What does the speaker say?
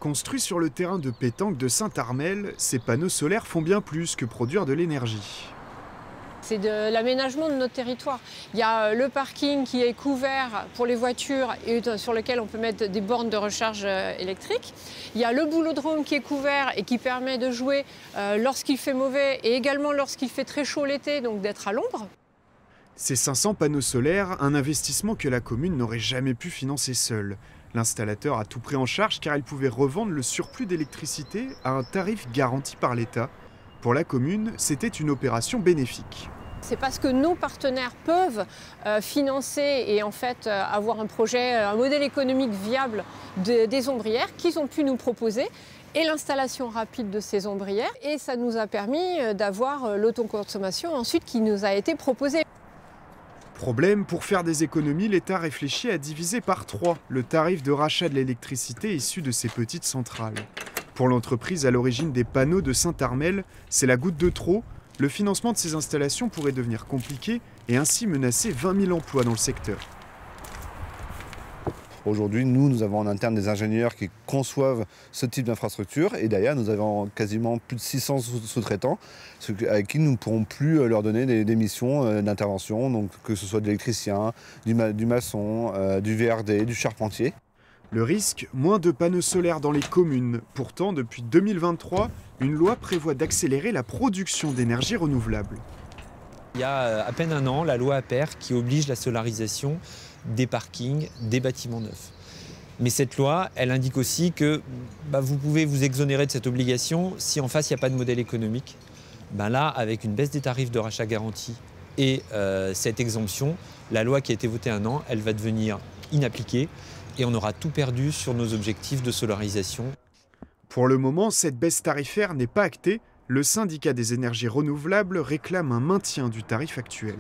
Construits sur le terrain de pétanque de Saint-Armel, ces panneaux solaires font bien plus que produire de l'énergie. C'est de l'aménagement de notre territoire. Il y a le parking qui est couvert pour les voitures et sur lequel on peut mettre des bornes de recharge électrique. Il y a le boulodrome qui est couvert et qui permet de jouer lorsqu'il fait mauvais et également lorsqu'il fait très chaud l'été, donc d'être à l'ombre. Ces 500 panneaux solaires, un investissement que la commune n'aurait jamais pu financer seule. L'installateur a tout pris en charge car il pouvait revendre le surplus d'électricité à un tarif garanti par l'État. Pour la commune, c'était une opération bénéfique. C'est parce que nos partenaires peuvent financer et en fait avoir un projet, un modèle économique viable des ombrières qu'ils ont pu nous proposer et l'installation rapide de ces ombrières. Et ça nous a permis d'avoir l'autoconsommation ensuite qui nous a été proposée. Problème, pour faire des économies, l'État réfléchit à diviser par 3 le tarif de rachat de l'électricité issue de ces petites centrales. Pour l'entreprise à l'origine des panneaux de Saint-Armel, c'est la goutte de trop. Le financement de ces installations pourrait devenir compliqué et ainsi menacer 20 000 emplois dans le secteur. Aujourd'hui, nous avons en interne des ingénieurs qui conçoivent ce type d'infrastructure et derrière, nous avons quasiment plus de 600 sous-traitants avec qui nous ne pourrons plus leur donner des missions d'intervention, donc que ce soit de l'électricien, du maçon, du VRD, du charpentier. Le risque, moins de panneaux solaires dans les communes. Pourtant, depuis 2023, une loi prévoit d'accélérer la production d'énergie renouvelable. Il y a à peine un an, la loi APER qui oblige la solarisation des parkings, des bâtiments neufs. Mais cette loi, elle indique aussi que vous pouvez vous exonérer de cette obligation si en face il n'y a pas de modèle économique. Là, avec une baisse des tarifs de rachat garanti et cette exemption, la loi qui a été votée un an, elle va devenir inappliquée et on aura tout perdu sur nos objectifs de solarisation. Pour le moment, cette baisse tarifaire n'est pas actée. Le syndicat des énergies renouvelables réclame un maintien du tarif actuel.